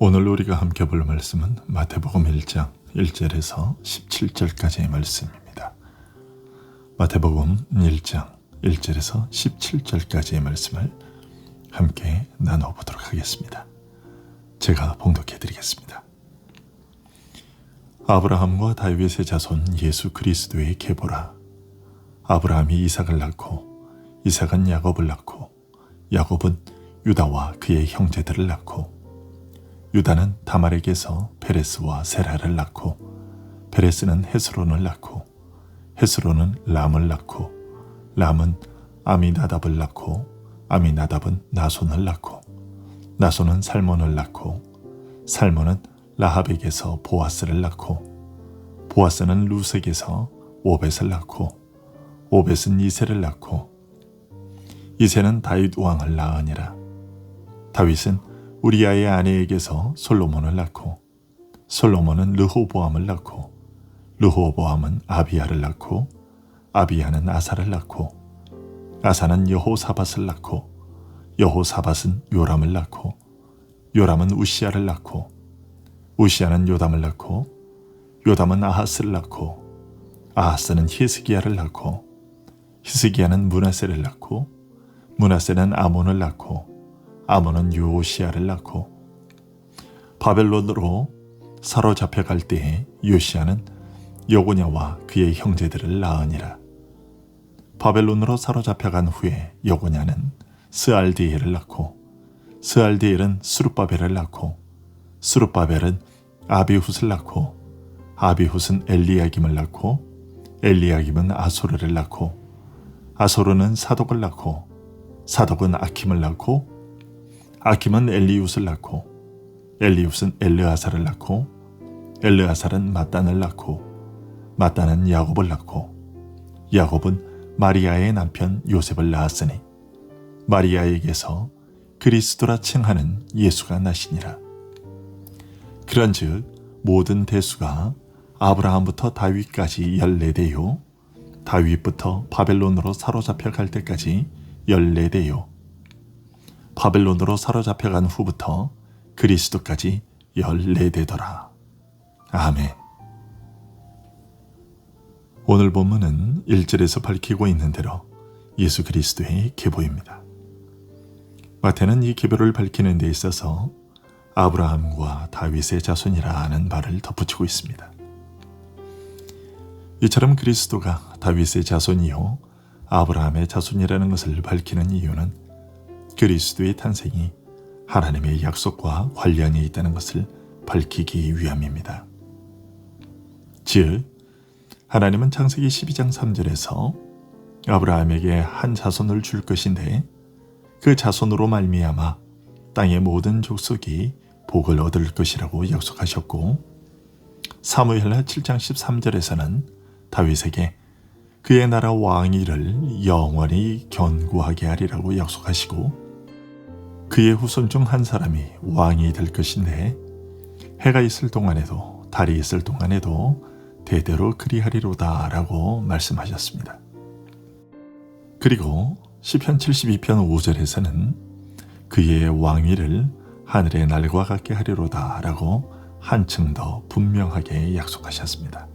오늘 우리가 함께 볼 말씀은 마태복음 1장 1절에서 17절까지의 말씀입니다. 마태복음 1장 1절에서 17절까지의 말씀을 함께 나눠보도록 하겠습니다. 제가 봉독해 드리겠습니다. 아브라함과 다윗의 자손 예수 그리스도의 계보라. 아브라함이 이삭을 낳고 이삭은 야곱을 낳고 야곱은 유다와 그의 형제들을 낳고 유다는 다말에게서 페레스와 세라를 낳고 페레스는 헤스론을 낳고 헤스론은 람을 낳고 람은 아미나답을 낳고 아미나답은 나손을 낳고 나손은 살몬을 낳고 살몬은 라합에게서 보아스를 낳고 보아스는 루색에서 오벳을 낳고 오벳은 이새를 낳고 이새는 다윗 왕을 낳으니라. 다윗은 우리아의 아내에게서 솔로몬을 낳고 솔로몬은 르호보암을 낳고 르호보암은 아비야를 낳고 아비야는 아사를 낳고 아사는 여호사밧을 낳고 여호사밧은 요람을 낳고 요람은 우시야를 낳고 우시야는 요담을 낳고 요담은 아하스를 낳고 아하스는 히스기야를 낳고 히스기야는 므낫세를 낳고 므낫세는 아몬을 낳고 아몬은 요시야를 낳고 바벨론으로 사로잡혀갈 때에 요시야는 여고냐와 그의 형제들을 낳으니라. 바벨론으로 사로잡혀간 후에 여고냐는 스알디엘을 낳고 스알디엘은 스룹바벨을 낳고 스룹바벨은 아비훗을 낳고 아비훗은 엘리야김을 낳고 엘리야김은 아소르를 낳고 아소르는 사독을 낳고 사독은 아킴을 낳고 아킴은 엘리웃을 낳고 엘리웃은 엘르아사를 낳고 엘르아사는 mat단을 낳고 mat단은 야곱을 낳고 야곱은 마리아의 남편 요셉을 낳았으니 마리아에게서 그리스도라 칭하는 예수가 나시니라. 그런즉 모든 대수가 아브라함부터 다윗까지 14대요 다윗부터 바벨론으로 사로잡혀 갈 때까지 14대요 바벨론으로 사로잡혀간 후부터 그리스도까지 14대더라. 아멘. 오늘 본문은 1절에서 밝히고 있는 대로 예수 그리스도의 계보입니다. 마태는 이 계보를 밝히는 데 있어서 아브라함과 다윗의 자손이라 하는 말을 덧붙이고 있습니다. 이처럼 그리스도가 다윗의 자손이요 아브라함의 자손이라는 것을 밝히는 이유는 그리스도의 탄생이 하나님의 약속과 관련이 있다는 것을 밝히기 위함입니다. 즉, 하나님은 창세기 12장 3절에서 아브라함에게 한 자손을 줄 것인데 그 자손으로 말미암아 땅의 모든 족속이 복을 얻을 것이라고 약속하셨고 사무엘하 7장 13절에서는 다윗에게 그의 나라 왕위를 영원히 견고하게 하리라고 약속하시고 그의 후손 중 한 사람이 왕이 될 것인데 해가 있을 동안에도 달이 있을 동안에도 대대로 그리하리로다 라고 말씀하셨습니다. 그리고 시편 72편 5절에서는 그의 왕위를 하늘의 날과 같게 하리로다 라고 한층 더 분명하게 약속하셨습니다.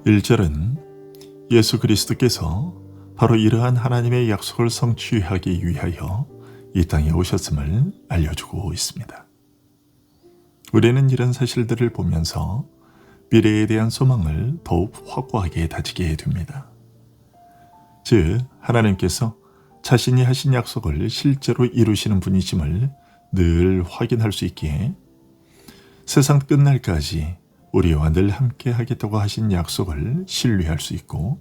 1절은 예수 그리스도께서 바로 이러한 하나님의 약속을 성취하기 위하여 이 땅에 오셨음을 알려주고 있습니다. 우리는 이런 사실들을 보면서 미래에 대한 소망을 더욱 확고하게 다지게 됩니다. 즉, 하나님께서 자신이 하신 약속을 실제로 이루시는 분이심을 늘 확인할 수 있기에 세상 끝날까지 우리와 늘 함께 하겠다고 하신 약속을 신뢰할 수 있고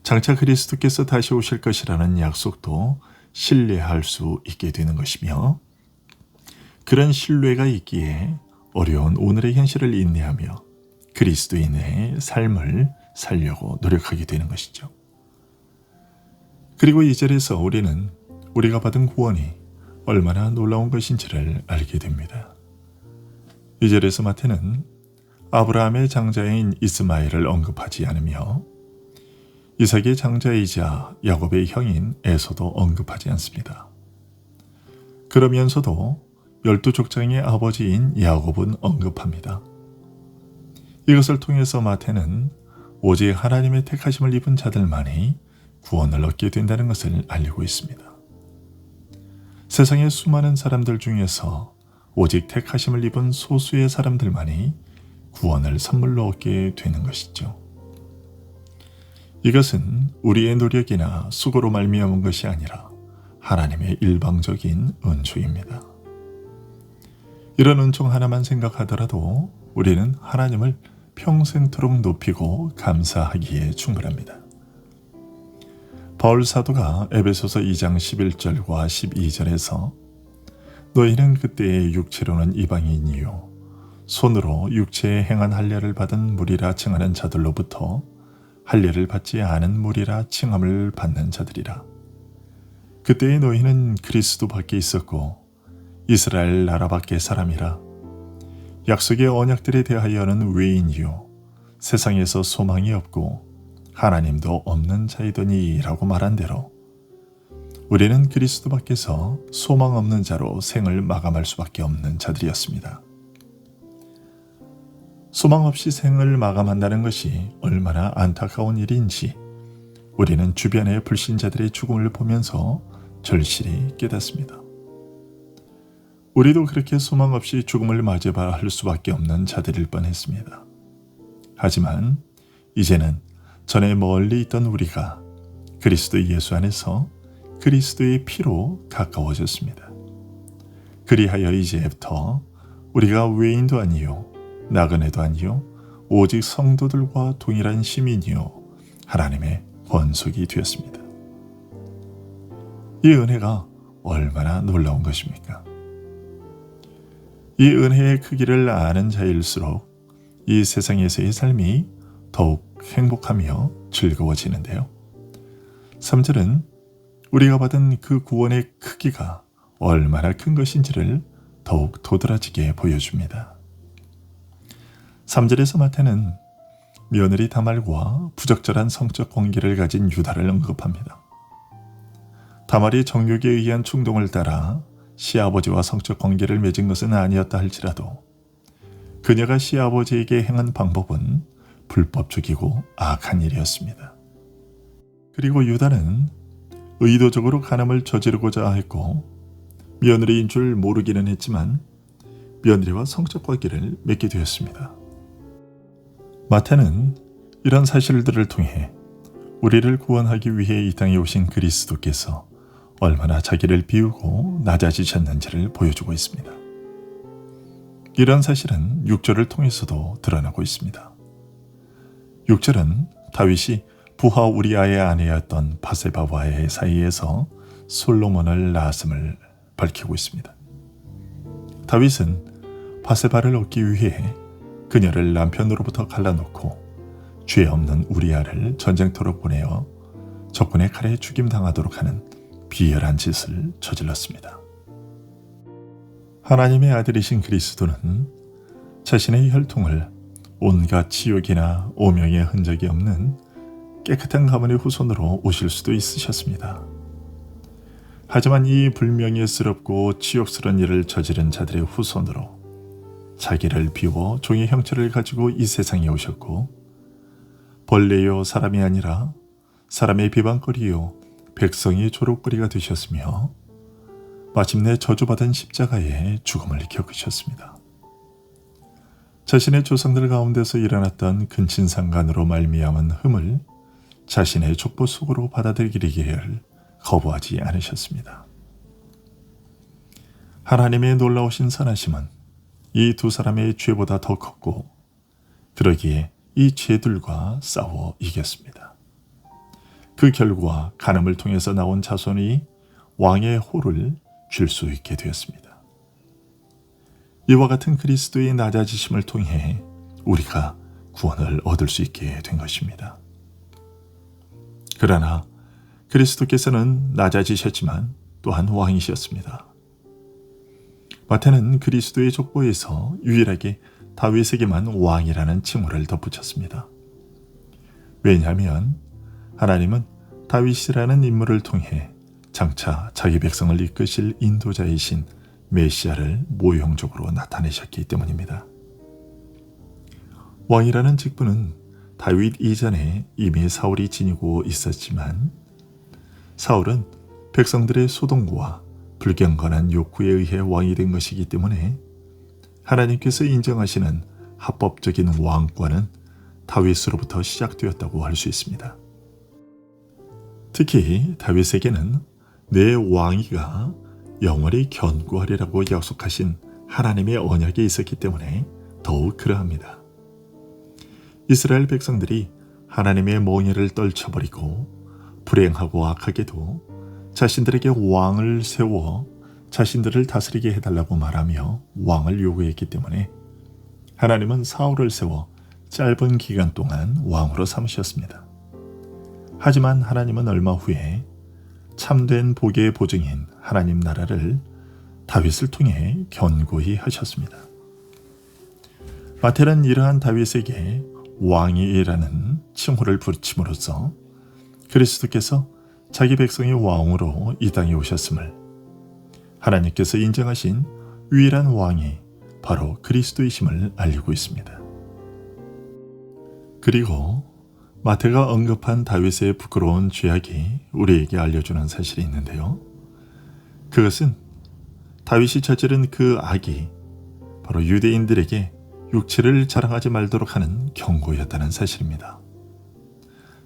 장차 그리스도께서 다시 오실 것이라는 약속도 신뢰할 수 있게 되는 것이며 그런 신뢰가 있기에 어려운 오늘의 현실을 인내하며 그리스도인의 삶을 살려고 노력하게 되는 것이죠. 그리고 이 절에서 우리는 우리가 받은 구원이 얼마나 놀라운 것인지를 알게 됩니다. 이 절에서 마태는 아브라함의 장자인 이스마엘을 언급하지 않으며 이삭의 장자이자 야곱의 형인 에서도 언급하지 않습니다. 그러면서도 12 족장의 아버지인 야곱은 언급합니다. 이것을 통해서 마태는 오직 하나님의 택하심을 입은 자들만이 구원을 얻게 된다는 것을 알리고 있습니다. 세상의 수많은 사람들 중에서 오직 택하심을 입은 소수의 사람들만이 구원을 선물로 얻게 되는 것이죠. 이것은 우리의 노력이나 수고로 말미암은 것이 아니라 하나님의 일방적인 은총입니다. 이런 은총 하나만 생각하더라도 우리는 하나님을 평생토록 높이고 감사하기에 충분합니다. 바울 사도가 에베소서 2장 11절과 12절에서 너희는 그때의 육체로는 이방인이요 손으로 육체에 행한 할례를 받은 무리라 칭하는 자들로부터 할례를 받지 않은 무리라 칭함을 받는 자들이라. 그때의 너희는 그리스도 밖에 있었고 이스라엘 나라 밖의 사람이라. 약속의 언약들에 대하여는 외인이요 세상에서 소망이 없고 하나님도 없는 자이더니 라고 말한 대로 우리는 그리스도 밖에서 소망 없는 자로 생을 마감할 수밖에 없는 자들이었습니다. 소망 없이 생을 마감한다는 것이 얼마나 안타까운 일인지 우리는 주변의 불신자들의 죽음을 보면서 절실히 깨닫습니다. 우리도 그렇게 소망 없이 죽음을 맞이해야 할 수밖에 없는 자들일 뻔했습니다. 하지만 이제는 전에 멀리 있던 우리가 그리스도 예수 안에서 그리스도의 피로 가까워졌습니다. 그리하여 이제부터 우리가 외인도 아니요 나그네도 아니요 오직 성도들과 동일한 시민이요 하나님의 권속이 되었습니다. 이 은혜가 얼마나 놀라운 것입니까? 이 은혜의 크기를 아는 자일수록 이 세상에서의 삶이 더욱 행복하며 즐거워지는데요. 3절은 우리가 받은 그 구원의 크기가 얼마나 큰 것인지를 더욱 도드라지게 보여줍니다. 3절에서 마태는 며느리 다말과 부적절한 성적 관계를 가진 유다를 언급합니다. 다말이 정욕에 의한 충동을 따라 시아버지와 성적 관계를 맺은 것은 아니었다 할지라도 그녀가 시아버지에게 행한 방법은 불법적이고 악한 일이었습니다. 그리고 유다는 의도적으로 간음을 저지르고자 했고 며느리인 줄 모르기는 했지만 며느리와 성적 관계를 맺게 되었습니다. 마태는 이런 사실들을 통해 우리를 구원하기 위해 이 땅에 오신 그리스도께서 얼마나 자기를 비우고 낮아지셨는지를 보여주고 있습니다. 이런 사실은 6절을 통해서도 드러나고 있습니다. 6절은 다윗이 부하 우리아의 아내였던 바세바와의 사이에서 솔로몬을 낳았음을 밝히고 있습니다. 다윗은 바세바를 얻기 위해 그녀를 남편으로부터 갈라놓고 죄 없는 우리아를 전쟁터로 보내어 적군의 칼에 죽임당하도록 하는 비열한 짓을 저질렀습니다. 하나님의 아들이신 그리스도는 자신의 혈통을 온갖 치욕이나 오명의 흔적이 없는 깨끗한 가문의 후손으로 오실 수도 있으셨습니다. 하지만 이 불명예스럽고 치욕스러운 일을 저지른 자들의 후손으로 자기를 비워 종의 형체를 가지고 이 세상에 오셨고 벌레요 사람이 아니라 사람의 비방거리요 백성의 조롱거리가 되셨으며 마침내 저주받은 십자가의 죽음을 겪으셨습니다. 자신의 조상들 가운데서 일어났던 근친상간으로 말미암은 흠을 자신의 족보 속으로 받아들이기를 거부하지 않으셨습니다. 하나님의 놀라우신 선하심은 이 두 사람의 죄보다 더 컸고 그러기에 이 죄들과 싸워 이겼습니다. 그 결과 간음을 통해서 나온 자손이 왕의 호를 줄 수 있게 되었습니다. 이와 같은 그리스도의 낮아지심을 통해 우리가 구원을 얻을 수 있게 된 것입니다. 그러나 그리스도께서는 낮아지셨지만 또한 왕이셨습니다. 마태는 그리스도의 족보에서 유일하게 다윗에게만 왕이라는 칭호를 덧붙였습니다. 왜냐하면 하나님은 다윗이라는 인물을 통해 장차 자기 백성을 이끄실 인도자이신 메시아를 모형적으로 나타내셨기 때문입니다. 왕이라는 직분은 다윗 이전에 이미 사울이 지니고 있었지만 사울은 백성들의 소동과 불경건한 욕구에 의해 왕이 된 것이기 때문에 하나님께서 인정하시는 합법적인 왕권은 다윗으로부터 시작되었다고 할 수 있습니다. 특히 다윗에게는 내 왕위가 영원히 견고하리라고 약속하신 하나님의 언약이 있었기 때문에 더욱 그러합니다. 이스라엘 백성들이 하나님의 몽해를 떨쳐버리고 불행하고 악하게도 자신들에게 왕을 세워 자신들을 다스리게 해달라고 말하며 왕을 요구했기 때문에 하나님은 사울을 세워 짧은 기간 동안 왕으로 삼으셨습니다. 하지만 하나님은 얼마 후에 참된 복의 보증인 하나님 나라를 다윗을 통해 견고히 하셨습니다. 마태는 이러한 다윗에게 왕이라는 칭호를 붙임으로써 그리스도께서 자기 백성의 왕으로 이 땅에 오셨음을, 하나님께서 인정하신 유일한 왕이 바로 그리스도이심을 알리고 있습니다. 그리고 마태가 언급한 다윗의 부끄러운 죄악이 우리에게 알려주는 사실이 있는데요. 그것은 다윗이 저지른 그 악이 바로 유대인들에게 육체를 자랑하지 말도록 하는 경고였다는 사실입니다.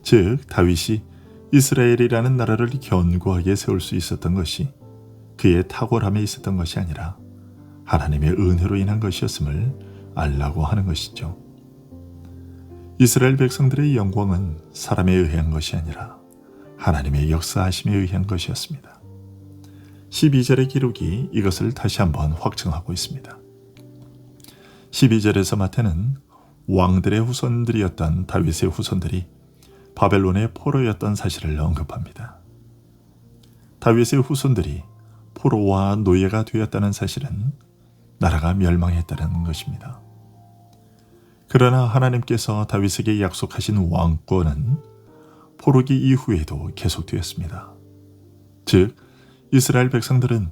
즉 다윗이 이스라엘이라는 나라를 견고하게 세울 수 있었던 것이 그의 탁월함에 있었던 것이 아니라 하나님의 은혜로 인한 것이었음을 알라고 하는 것이죠. 이스라엘 백성들의 영광은 사람에 의한 것이 아니라 하나님의 역사하심에 의한 것이었습니다. 12절의 기록이 이것을 다시 한번 확증하고 있습니다. 12절에서 마태는 왕들의 후손들이었던 다윗의 후손들이 바벨론의 포로였던 사실을 언급합니다. 다윗의 후손들이 포로와 노예가 되었다는 사실은 나라가 멸망했다는 것입니다. 그러나 하나님께서 다윗에게 약속하신 왕권은 포로기 이후에도 계속되었습니다. 즉 이스라엘 백성들은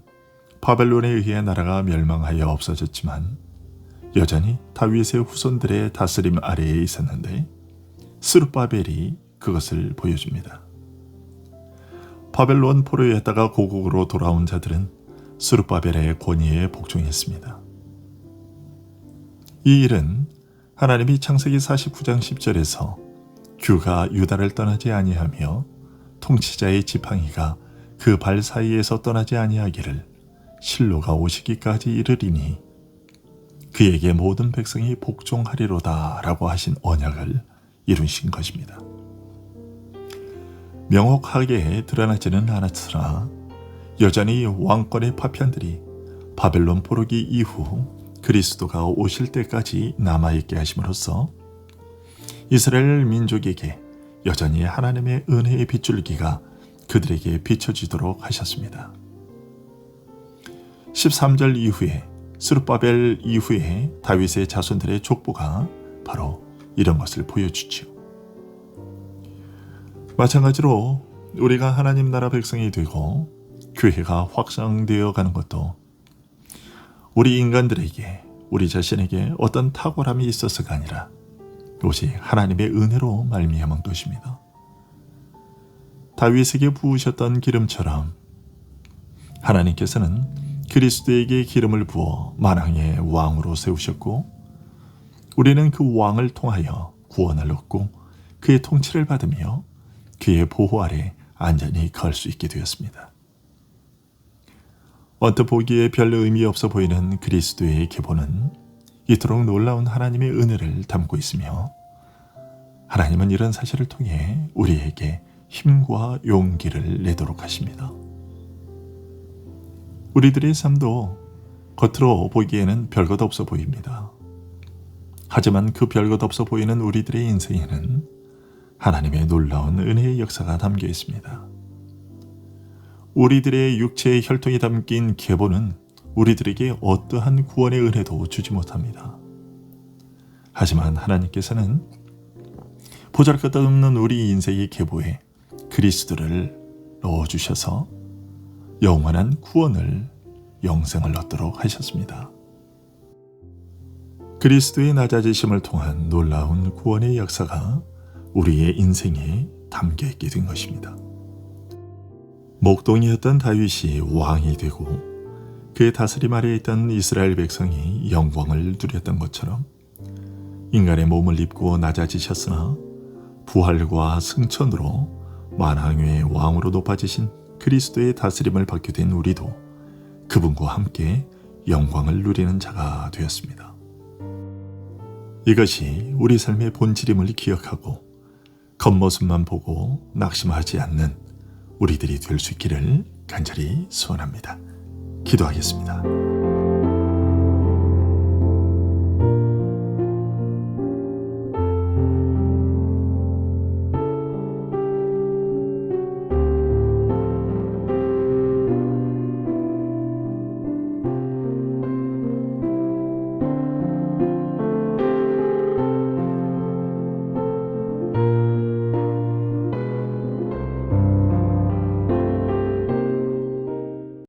바벨론에 의해 나라가 멸망하여 없어졌지만 여전히 다윗의 후손들의 다스림 아래에 있었는데 스룹바벨이 그것을 보여줍니다. 바벨론 포로였다가 고국으로 돌아온 자들은 스룹바벨의 권위에 복종했습니다. 이 일은 하나님이 창세기 49장 10절에서 규가 유다를 떠나지 아니하며 통치자의 지팡이가 그 발 사이에서 떠나지 아니하기를 실로가 오시기까지 이르리니 그에게 모든 백성이 복종하리로다 라고 하신 언약을 이루신 것입니다. 명확하게 드러나지는 않았으나 여전히 왕권의 파편들이 바벨론 포로기 이후 그리스도가 오실 때까지 남아있게 하심으로써 이스라엘 민족에게 여전히 하나님의 은혜의 빗줄기가 그들에게 비춰지도록 하셨습니다. 13절 이후에 스룹바벨 이후에 다윗의 자손들의 족보가 바로 이런 것을 보여주죠. 마찬가지로 우리가 하나님 나라 백성이 되고 교회가 확장되어 가는 것도 우리 인간들에게 우리 자신에게 어떤 탁월함이 있어서가 아니라 오직 하나님의 은혜로 말미암은 것입니다. 다윗에게 부으셨던 기름처럼 하나님께서는 그리스도에게 기름을 부어 만왕의 왕으로 세우셨고 우리는 그 왕을 통하여 구원을 얻고 그의 통치를 받으며 그의 보호 아래 안전히 갈 수 있게 되었습니다. 언뜻 보기에 별 의미 없어 보이는 그리스도의 계보는 이토록 놀라운 하나님의 은혜를 담고 있으며 하나님은 이런 사실을 통해 우리에게 힘과 용기를 내도록 하십니다. 우리들의 삶도 겉으로 보기에는 별것 없어 보입니다. 하지만 그 별것 없어 보이는 우리들의 인생에는 하나님의 놀라운 은혜의 역사가 담겨 있습니다. 우리들의 육체의 혈통이 담긴 계보는 우리들에게 어떠한 구원의 은혜도 주지 못합니다. 하지만 하나님께서는 보잘것없는 우리 인생의 계보에 그리스도를 넣어주셔서 영원한 구원을 영생을 얻도록 하셨습니다. 그리스도의 낮아지심을 통한 놀라운 구원의 역사가 우리의 인생에 담겨 있게 된 것입니다. 목동이었던 다윗이 왕이 되고 그의 다스림 아래에 있던 이스라엘 백성이 영광을 누렸던 것처럼 인간의 몸을 입고 낮아지셨으나 부활과 승천으로 만왕의 왕으로 높아지신 그리스도의 다스림을 받게 된 우리도 그분과 함께 영광을 누리는 자가 되었습니다. 이것이 우리 삶의 본질임을 기억하고 겉모습만 보고 낙심하지 않는 우리들이 될 수 있기를 간절히 소원합니다. 기도하겠습니다.